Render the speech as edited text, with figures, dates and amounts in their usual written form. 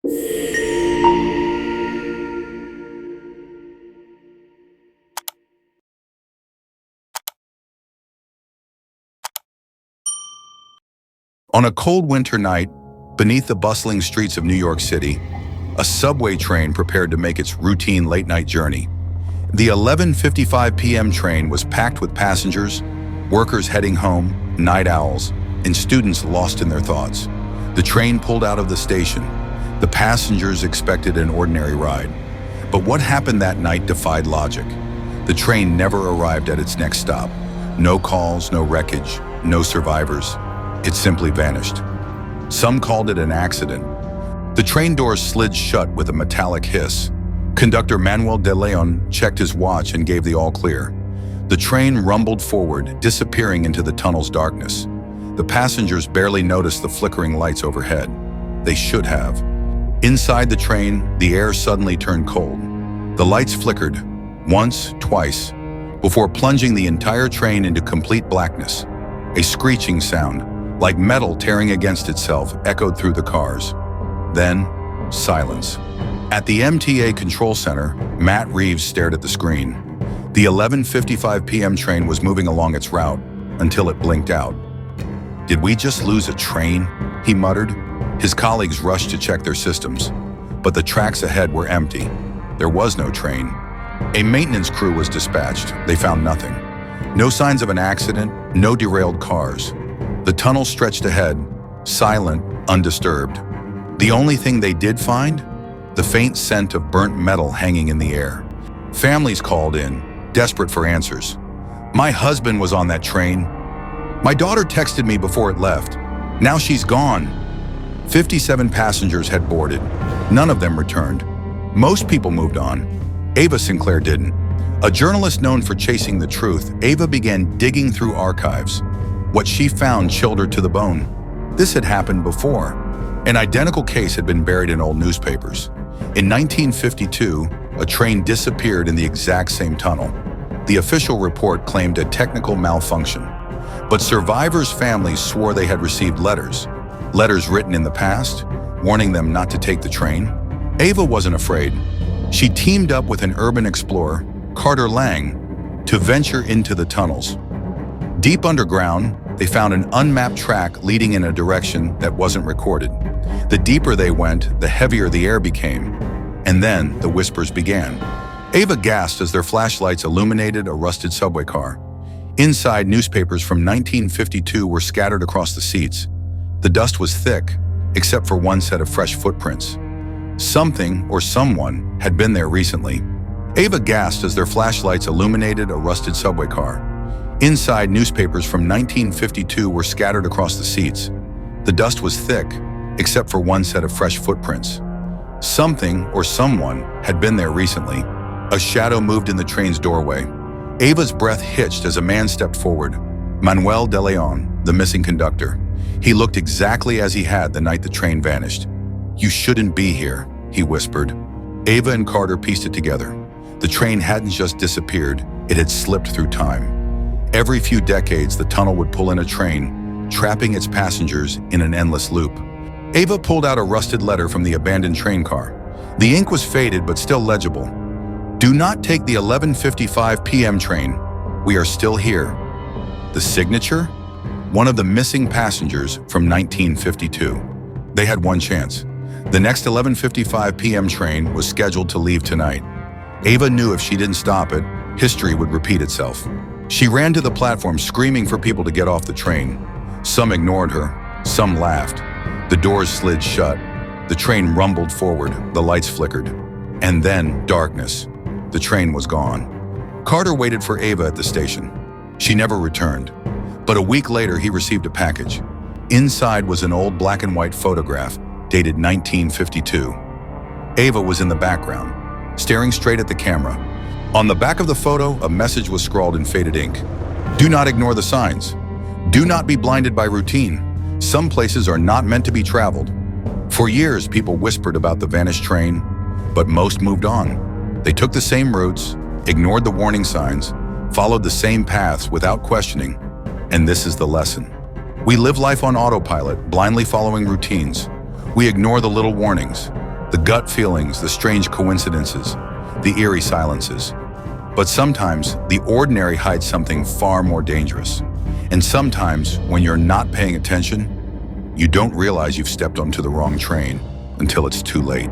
On a cold winter night, beneath the bustling streets of New York City, a subway train prepared to make its routine late-night journey. The 11:55 p.m. train was packed with passengers, workers heading home, night owls, and students lost in their thoughts. The train pulled out of the station. The passengers expected an ordinary ride. But what happened that night defied logic. The train never arrived at its next stop. No calls, no wreckage, no survivors. It simply vanished. Some called it an accident. The train doors slid shut with a metallic hiss. Conductor Manuel de Leon checked his watch and gave the all-clear. The train rumbled forward, disappearing into the tunnel's darkness. The passengers barely noticed the flickering lights overhead. They should have. Inside the train, the air suddenly turned cold. The lights flickered, once, twice, before plunging the entire train into complete blackness. A screeching sound, like metal tearing against itself, echoed through the cars. Then, silence. At the MTA control center, Matt Reeves stared at the screen. The 11:55 p.m. train was moving along its route until it blinked out. "Did we just lose a train?" he muttered. His colleagues rushed to check their systems, but the tracks ahead were empty. There was no train. A maintenance crew was dispatched. They found nothing. No signs of an accident, no derailed cars. The tunnel stretched ahead, silent, undisturbed. The only thing they did find? The faint scent of burnt metal hanging in the air. Families called in, desperate for answers. "My husband was on that train. My daughter texted me before it left. Now she's gone." 57 passengers had boarded. None of them returned. Most people moved on. Ava Sinclair didn't. A journalist known for chasing the truth, Ava began digging through archives. What she found chilled her to the bone. This had happened before. An identical case had been buried in old newspapers. In 1952, a train disappeared in the exact same tunnel. The official report claimed a technical malfunction, but survivors' families swore they had received letters written in the past, warning them not to take the train. Ava wasn't afraid. She teamed up with an urban explorer, Carter Lang, to venture into the tunnels. Deep underground, they found an unmapped track leading in a direction that wasn't recorded. The deeper they went, the heavier the air became. And then the whispers began. Ava gasped as their flashlights illuminated a rusted subway car. Inside, newspapers from 1952 were scattered across the seats. The dust was thick, except for one set of fresh footprints. Something or someone had been there recently. Ava gasped as their flashlights illuminated a rusted subway car. Inside, newspapers from 1952 were scattered across the seats. The dust was thick, except for one set of fresh footprints. Something or someone had been there recently. A shadow moved in the train's doorway. Ava's breath hitched as a man stepped forward. Manuel de Leon, the missing conductor. He looked exactly as he had the night the train vanished. "You shouldn't be here," he whispered. Ava and Carter pieced it together. The train hadn't just disappeared, it had slipped through time. Every few decades, the tunnel would pull in a train, trapping its passengers in an endless loop. Ava pulled out a rusted letter from the abandoned train car. The ink was faded but still legible. "Do not take the 11:55 p.m. train. We are still here." The signature? One of the missing passengers from 1952. They had one chance. The next 11:55 p.m. train was scheduled to leave tonight. Ava knew if she didn't stop it, history would repeat itself. She ran to the platform, screaming for people to get off the train. Some ignored her, some laughed. The doors slid shut. The train rumbled forward, the lights flickered. And then darkness. The train was gone. Carter waited for Ava at the station. She never returned. But a week later, he received a package. Inside was an old black and white photograph, dated 1952. Ava was in the background, staring straight at the camera. On the back of the photo, a message was scrawled in faded ink. "Do not ignore the signs. Do not be blinded by routine. Some places are not meant to be traveled." For years, people whispered about the vanished train, but most moved on. They took the same routes, ignored the warning signs, followed the same paths without questioning. And this is the lesson. We live life on autopilot, blindly following routines. We ignore the little warnings. The gut feelings, the strange coincidences, the eerie silences. But sometimes the ordinary hides something far more dangerous. And sometimes, when you're not paying attention, you don't realize you've stepped onto the wrong train until it's too late.